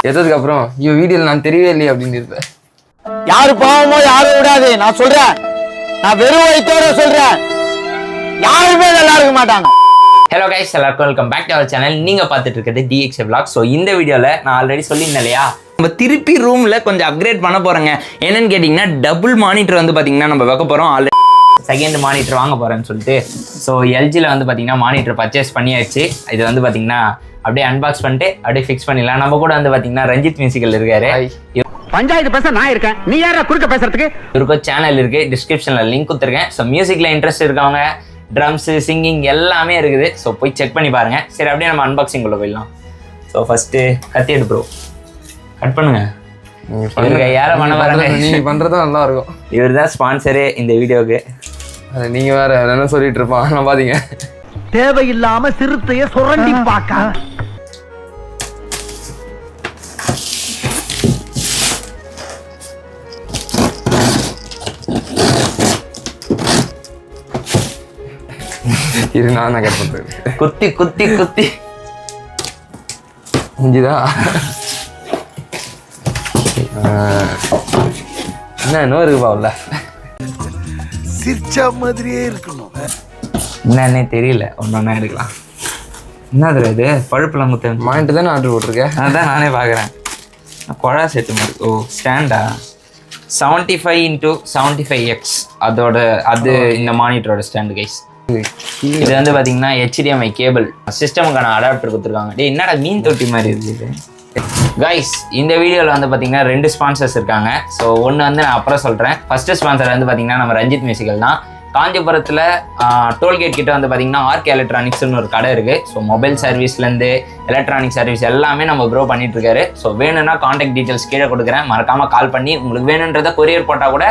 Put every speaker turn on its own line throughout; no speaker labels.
எதற்கு அப்புறம் ஐயோ வீடியோல நான் தெரியவே இல்லையே அப்படின்னு இருப்பேன்.
யாரு பாவமோ யாரும் விடாது. நான் சொல்றேன், நான் வெறும் வயிற்றோட சொல்றேன், யாருமே நல்லா இருக்க மாட்டாங்க.
ஹலோ கைஸ், எல்லாருக்கும் welcome back to our channel. நீங்கள் பார்த்துட்டு இருக்கிறது DXA Vlog. ஸோ இந்த வீடியோவில் நான் ஆல்ரெடி சொல்லியிருந்தேன் இல்லையா, நம்ம திருப்பி ரூமில் கொஞ்சம் அப்கிரேட் பண்ண போகிறோங்க. என்னன்னு கேட்டிங்கன்னா டபுள் மானிட்டர் வந்து பார்த்திங்கன்னா நம்ம வைக்க போகிறோம். ஆல்ரெடி செகண்ட் மானிட்டர் வாங்க போகிறேன்னு சொல்லிட்டு ஸோ எல்ஜியில் வந்து பார்த்திங்கன்னா மானிட்டர் பர்ச்சேஸ் பண்ணியாச்சு. இது வந்து பார்த்திங்கன்னா அப்படியே அன்பாக்ஸ் பண்ணிட்டு அப்படியே ஃபிக்ஸ் பண்ணிடலாம். நம்ம கூட வந்து பார்த்திங்கன்னா ரஞ்சித் மியூசிக்கல் இருக்காரு.
பஞ்சாயத்து பேச நான் இருக்கேன், நீ யாரா குறுக்க பேசுறதுக்கு?
இவருக்கு சேனல் இருக்குது, டிஸ்கிரிப்ஷனில் லிங்க் கொடுத்துருக்கேன். ஸோ மியூசிக்கில் இன்ட்ரெஸ்ட் இருக்கவங்க, ட்ரம்ஸு, சிங்கிங் எல்லாமே இருக்குது. ஸோ போய் செக் பண்ணி பாருங்கள். சரி, அப்படியே நம்ம அன்பாக்சிங் உள்ள போயிடலாம். ஸோ ஃபஸ்ட்டு கத்தி எடு ப்ரோ, கட் பண்ணுங்க. யாரை பண்ண பாருங்க,
நீங்கள் பண்ணுறது நல்லா இருக்கும்.
இவர் தான் ஸ்பான்சரு இந்த வீடியோவுக்கு.
அது நீங்கள் வேறு என்ன சொல்லிட்டு இருப்பான். நான் பார்த்தீங்க
தேவையில்லாம சிறுத்தைய சுரண்டி பார்க்க.
இது நான் கட் பண்ணுறேன்.
குத்தி குத்தி குத்தி
முடிஞ்சுதா? என்ன இன்னும் இருக்குப்பா உள்ள?
சிரிச்சா மாதிரியே இருக்கணும்.
என்னன்னே தெரியல, ஒன்றா எடுக்கலாம். என்னது இது? பழுப்புலாம் குத்த
மாயிட்டு தானே ஆர்டர் போட்டிருக்கேன்.
அதான் நானே பார்க்குறேன். குழா செட்டு மாதிரி. ஓ, ஸ்டாண்டா 75x75X அதோட அது இந்த மானிட்டரோட ஸ்டாண்டு கைஸ். இது வந்து பார்த்தீங்கன்னா HDMI கேபிள் சிஸ்டமுக்கான அடாப்டர் கொடுத்துருக்காங்க. டே என்னடா மீன் தொட்டி மாதிரி இருக்குது கைஸ். இந்த வீடியோவில் வந்து பார்த்தீங்கன்னா 2 ஸ்பான்சர்ஸ் இருக்காங்க. ஸோ ஒன்று வந்து நான் அப்புறம் சொல்கிறேன். ஃபஸ்ட்டு ஸ்பான்சர் வந்து பார்த்தீங்கன்னா நம்ம ரஞ்சித் மியூசிக்கல் தான். காஞ்சிபுரத்தில் டோல்கேட் கிட்ட வந்து பார்த்தீங்கன்னா ஆர்க் எலக்ட்ரானிக்ஸ்னு ஒரு கடை இருக்குது. ஸோ மொபைல் சர்வீஸ்லேருந்து எலக்ட்ரானிக் சர்வீஸ் எல்லாமே நம்ம ப்ரோ பண்ணிட்டுருக்காரு. ஸோ வேணும்னா காண்டாக்ட் டீட்டெயில்ஸ் கீழே கொடுக்குறேன், மறக்காமல் கால் பண்ணி உங்களுக்கு வேணுன்றதை கொரியர் போட்டால் கூட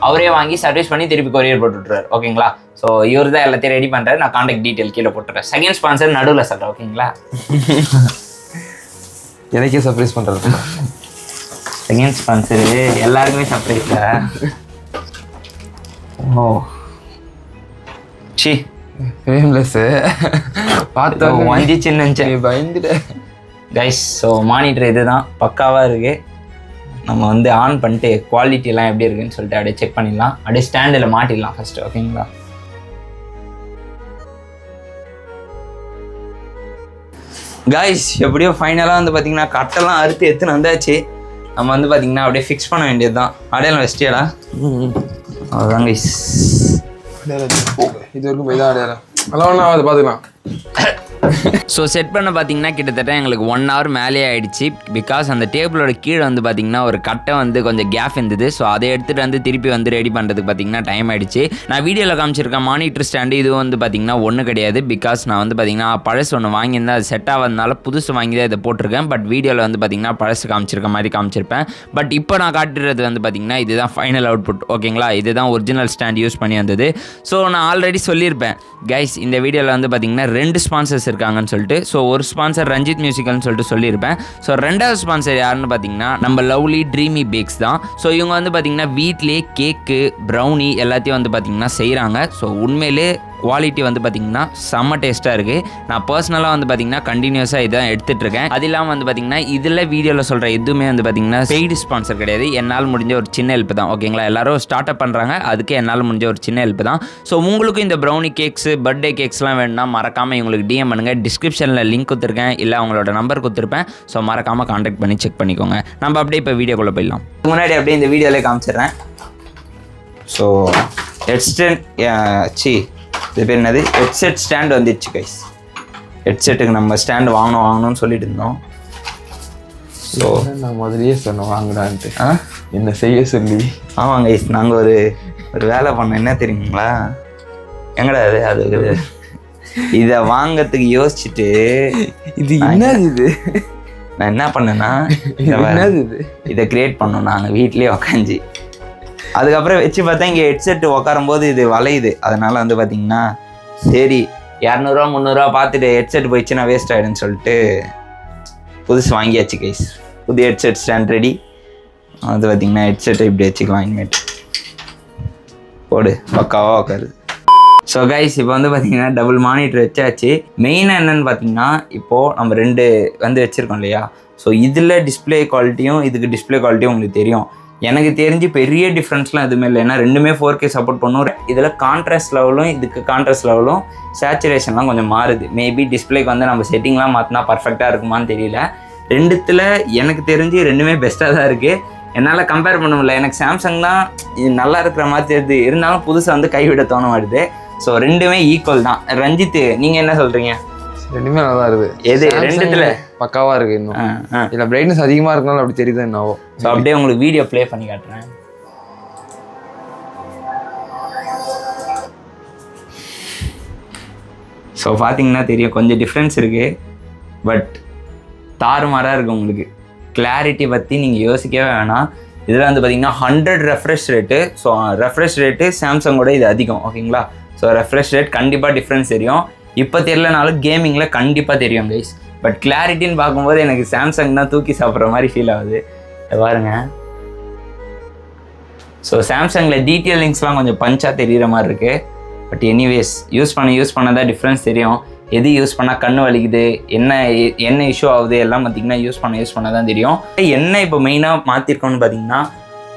அவரே வாங்கி சர்வீஸ் பண்ணி திருப்பி கொரியர் போட்டுவிட்றாரு. ஓகேங்களா? ஸோ இவர் தான் எல்லாத்தையும் ரெடி பண்ணுறாரு. நான் காண்டாக்ட் டீட்டெயில் கீழே போட்டுறேன். செகண்ட் ஸ்பான்சர் நடுவில் சொல்கிறேன். ஓகேங்களா?
எனக்கே சர்ப்ரைஸ் பண்ணுறது.
செகண்ட் ஸ்பான்சரு எல்லாருக்குமே சர்ப்ரைஸா? ஓ சி
ஃபேம்லெஸ்ஸு பார்த்தோம்
வஞ்சி சின்ன
பயந்துட்டு
கைஸ். ஸோ மானிட்டர் இது தான் பக்காவாக இருக்குது. நம்ம வந்து ஆன் பண்ணிட்டு குவாலிட்டிலாம் எப்படி இருக்குன்னு சொல்லிட்டு அப்படியே செக் பண்ணிடலாம். அப்படியே ஸ்டாண்டில் மாட்டிடலாம் ஃபஸ்ட்டு. ஓகேங்களா? கைஸ், எப்படியோ ஃபைனலாக வந்து பார்த்தீங்கன்னா கட்டெல்லாம் அறுத்து எடுத்துன்னு வந்தாச்சு. நம்ம வந்து பார்த்தீங்கன்னா அப்படியே ஃபிக்ஸ் பண்ண வேண்டியது தான். அடையாளம் வச்சிட்டியாடா? அதுதான் கைஸ்.
இது வரைக்கும் போய் தான் அடையாளம் அதெல்லாம் ஒன்றா அதை பார்த்துக்கலாம்.
ஸோ செட் பண்ண பார்த்தீங்கன்னா கிட்டத்தட்ட எங்களுக்கு 1 hour மேலே ஆகிடுச்சு. பிகாஸ் அந்த டேபிளோட கீழே வந்து பார்த்திங்கன்னா ஒரு கட்டை வந்து கொஞ்சம் கேப் இருந்தது. ஸோ அதை எடுத்துகிட்டு வந்து திருப்பி வந்து ரெடி பண்ணுறதுக்கு பார்த்திங்கன்னா டைம் ஆகிடுச்சு. நான் வீடியோவில் காமிச்சிருக்கேன் மானிட்டர் ஸ்டாண்டு. இது வந்து பார்த்திங்கன்னா ஒன்றும் கிடையாது. பிகாஸ் நான் வந்து பார்த்திங்கன்னா பழசு ஒன்று வாங்கியிருந்தேன், அது செட் ஆகாதனால புதுசு வாங்கி தான் இதை போட்டிருக்கேன். பட் வீடியோவில் வந்து பார்த்திங்கன்னா பழசு காமிச்சிருக்க மாதிரி காமிச்சிருப்பேன். பட் இப்போ நான் காட்டுறது வந்து பார்த்திங்கன்னா இதுதான் ஃபைனல் அவுட்புட். ஓகேங்களா? இதுதான் ஒரிஜினல் ஸ்டாண்ட் யூஸ் பண்ணி வந்தது. ஸோ நான் ஆல்ரெடி சொல்லியிருப்பேன் கைஸ், இந்த வீடியோவில் வந்து பார்த்திங்கன்னா 2 ஸ்பான்சர்ஸ் இருக்காங்கன்னு சொல்லிட்டு. ஸோ ஒரு ஸ்பான்சர் ரஞ்சித் மியூசிக்கல்னு சொல்லிட்டு சொல்லியிருப்பேன். ஸோ 2வது ஸ்பான்சர் யாருன்னு பார்த்தீங்கன்னா நம்ம லவ்லி ட்ரீமி பேக்ஸ் தான். ஸோ இவங்க வந்து பார்த்தீங்கன்னா வீட்லேயே கேக்கு, ப்ரௌனி எல்லாத்தையும் வந்து பார்த்தீங்கன்னா செய்கிறாங்க. ஸோ உண்மையிலே குவாலிட்டி வந்து பார்த்திங்கன்னா செம்ம டேஸ்ட்டாக இருக்குது. நான் பர்சனலாக வந்து பார்த்திங்கன்னா கண்டினியூஸாக இதான் எடுத்துகிட்ருக்கேன். அது இல்லாமல் வந்து பார்த்திங்கன்னா இதில் வீடியோவில் சொல்கிற எதுவுமே வந்து பார்த்திங்கன்னா பெய்டு ஸ்பான்சர் கிடையாது. என்னால் முடிஞ்ச ஒரு சின்ன ஹெல்ப் தான். ஓகேங்களா? எல்லோரும் ஸ்டார்ட் அப் பண்ணுறாங்க, அதுக்கு என்னால் முடிஞ்ச ஒரு சின்ன ஹெல்ப் தான். ஸோ உங்களுக்கும் இந்த ப்ரௌனி கேக்ஸு, பர்த்டே கேக்ஸ்லாம் வேணும்னா மறக்காமல் இவங்களுக்கு DM பண்ணுங்கள். டிஸ்கிரிப்ஷனில் லிங்க் கொடுத்துருக்கேன், இல்லை அவங்களோட நம்பர் கொடுத்துருப்பேன். ஸோ மறக்காமல் கான்டாக்ட் பண்ணி செக் பண்ணிக்கோங்க. நம்ம அப்படியே இப்போ வீடியோக்குள்ளே போயிடலாம். முன்னாடி அப்படியே இந்த வீடியோவிலே காமிச்சிடுறேன். ஸோ இது பேர் என்னது, ஹெட்செட் ஸ்டாண்ட் வந்துடுச்சு கைஸ். ஹெட்செட்டுக்கு நம்ம ஸ்டாண்டு வாங்கணும்னு சொல்லிட்டு இருந்தோம். ஸோ
நான் முதலியே சொன்னோம் வாங்கடான்ட்டு. என்ன செய்ய சொல்லி.
ஆமாங்க கைஸ், நாங்கள் ஒரு வேலை பண்ணோம். என்ன தெரியுங்களா? எங்கடா அது இதை வாங்கிறதுக்கு யோசிச்சுட்டு
இது என்னது இது
நான் என்ன பண்ணேன்னா இதை கிரியேட் பண்ணோம் நாங்கள் வீட்லேயே உக்காஞ்சி. அதுக்கப்புறம் வச்சு பார்த்தா இங்கே ஹெட்செட்டு உட்காரும்போது இது வளையுது. அதனால் வந்து பார்த்திங்கன்னா சரி 200 300 பார்த்துட்டு ஹெட்செட் போயிடுச்சுன்னா வேஸ்ட் ஆகிடுன்னு சொல்லிட்டு புதுசு வாங்கியாச்சு கைஸ். புது ஹெட்செட் ஸ்டாண்ட் ரெடி. அது பார்த்திங்கன்னா ஹெட்செட்டை இப்படி வச்சுக்கலாம். இனிமேட்டு போடு பக்காவாக உட்காருது. ஸோ கைஸ் இப்போ வந்து பார்த்தீங்கன்னா டபுள் மானிட்டர் வச்சாச்சு. மெயினாக என்னென்னு பார்த்தீங்கன்னா இப்போது நம்ம 2 வந்து வச்சுருக்கோம் இல்லையா. ஸோ இதில் டிஸ்பிளே குவாலிட்டியும் இதுக்கு டிஸ்பிளே குவாலிட்டியும் உங்களுக்கு தெரியும். எனக்கு தெரிஞ்சு பெரிய டிஃப்ரென்ஸ்லாம் எதுவுமே இல்லை, ஏன்னா 2மே 4K சப்போர்ட் பண்ணும். இதில் கான்ட்ராஸ்ட் லெவலும் இதுக்கு கான்ட்ராஸ்ட் லெவலும் சேச்சுரேஷன்லாம் கொஞ்சம் மாறுது. மேபி டிஸ்பிளேக்கு வந்து நம்ம செட்டிங்லாம் மாற்றினா பர்ஃபெக்டாக இருக்குமான்னு தெரியல. 2த்தில் எனக்கு தெரிஞ்சு 2மே பெஸ்ட்டாக தான் இருக்குது. என்னால் கம்பேர் பண்ண முடியல. எனக்கு சாம்சங் தான் இது நல்லா இருக்கிற மாதிரி தெரியுது, இருந்தாலும் புதுசாக வந்து கைவிட தோண மாட்டுது. ஸோ 2மே ஈக்குவல் தான். ரஞ்சித் நீங்கள் என்ன சொல்கிறீங்க?
2மே நல்லா இருக்குது.
எது 2த்துல
பக்காவாக இருக்குது. இன்னும் இல்லை பிரைட்னஸ் அதிகமாக இருக்கனால அப்படி தெரியுது என்னவோ.
ஸோ அப்படியே உங்களுக்கு வீடியோ ப்ளே பண்ணி காட்டுறேன். ஸோ பார்த்தீங்கன்னா தெரியும் கொஞ்சம் டிஃப்ரென்ஸ் இருக்குது, பட் தாறுமாறாக இருக்குது. உங்களுக்கு கிளாரிட்டி பற்றி நீங்கள் யோசிக்கவே வேணாம். இதில் வந்து பார்த்தீங்கன்னா 100 refresh rate. So refresh rate சாம்சங்கோட இது அதிகம், ஓகேங்களா. ஸோ ரெஃப்ரெஷ் ரேட் கண்டிப்பாக டிஃப்ரென்ஸ் தெரியும். இப்போ தெரியலனாலும் கேமிங்கில் கண்டிப்பாக தெரியும் கைஸ். பட் கிளாரிட்டின்னு பார்க்கும்போது எனக்கு சாம்சங் தான் தூக்கி சாப்பிட்ற மாதிரி ஃபீல் ஆகுது. பாருங்க. ஸோ சாம்சங்கில் டீட்டெயிலிங்ஸ்லாம் கொஞ்சம் பஞ்சாக தெரிகிற மாதிரி இருக்குது. பட் எனிவேஸ் யூஸ் பண்ண தான் டிஃப்ரென்ஸ் தெரியும். எது யூஸ் பண்ணால் கண்ணு வலிக்குது, என்ன இஷ்யூ ஆகுது எல்லாம் பார்த்திங்கன்னா யூஸ் பண்ண தான் தெரியும். என்ன இப்போ மெயினாக மாற்றிருக்கோன்னு பார்த்தீங்கன்னா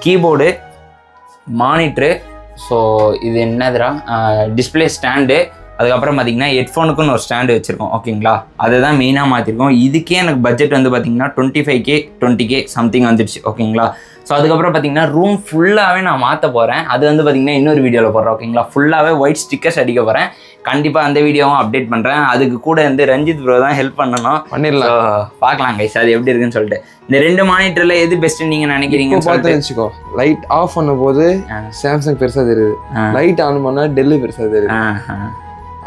கீபோர்டு, மானிட்ரு, ஸோ இது என்னதுரா டிஸ்பிளே ஸ்டாண்டு, அதுக்கப்புறம் பார்த்தீங்கன்னா ஹெட்ஃபோனுக்குன்னு ஒரு ஸ்டாண்டு வச்சுருக்கோம், ஓகேங்களா. அதுதான் மெயினாக மாற்றிருக்கோம். இதுக்கே எனக்கு பட்ஜெட் வந்து பார்த்திங்கன்னா 25K 20K சம்திங் வந்துடுச்சு, ஓகேங்களா. ஸோ அதுக்கப்புறம் பார்த்தீங்கன்னா ரூம் ஃபுல்லாகவே நான் மாற்ற போகிறேன். அது வந்து பார்த்திங்கன்னா இன்னொரு வீடியோவில் போடுறேன், ஓகேங்களா. ஃபுல்லாகவே ஒயிட் ஸ்டிக்கர்ஸ் அடிக்க போகிறேன். கண்டிப்பாக அந்த வீடியோவும் அப்டேட் பண்ணுறேன். அதுக்கு கூட வந்து ரஞ்சித் ப்ரோ தான் ஹெல்ப் பண்ணணும்.
பண்ணிடலாம்,
பார்க்கலாம் கைஸ் அது எப்படி இருக்குன்னு சொல்லிட்டு. இந்த 2 மானிட்டரில் எது பெஸ்ட்டு நீங்கள் நினைக்கிறீங்கன்னு
பார்த்து வச்சுக்கோ. லைட் ஆஃப் பண்ணும் போது சாம்சங் பெருசாக தெரியுது, லைட் ஆன் பண்ணால் டெல்லு பெருசாக தெரியுது.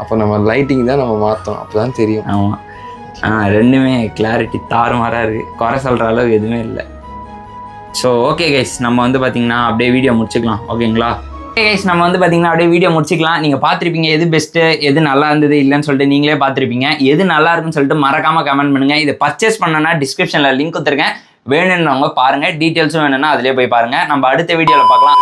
அப்போ நம்ம லைட்டிங் தான் நம்ம மாற்றோம், அப்போ தான் தெரியும்.
ஆமாம். 2மே கிளாரிட்டி தாறுமாறாக இருக்குது, குறை சொல்கிற அளவு எதுவுமே இல்லை. ஸோ ஓகே கைஸ் நம்ம வந்து பார்த்திங்கன்னா அப்படியே வீடியோ முடிச்சுக்கலாம், ஓகேங்களா. ஓகே கைஸ் நம்ம வந்து பார்த்திங்கன்னா அப்படியே வீடியோ முடிச்சுக்கலாம். நீங்கள் பார்த்துருப்பீங்க எது பெஸ்ட்டு, எது நல்லா இருந்தது இல்லைன்னு சொல்லிட்டு நீங்களே பார்த்துருப்பீங்க. எது நல்லா இருக்குன்னு சொல்லிட்டு மறக்காமல் கமெண்ட் பண்ணுங்கள். இதை பர்ச்சேஸ் பண்ணனா டிஸ்கிரிப்ஷனில் லிங்க் கொடுத்துருக்கேன், வேணும்னவங்க பாருங்கள். டீட்டெயில்ஸும் வேணும்னா அதிலே போய் பாருங்கள். நம்ம அடுத்த வீடியோவில் பார்க்கலாம்.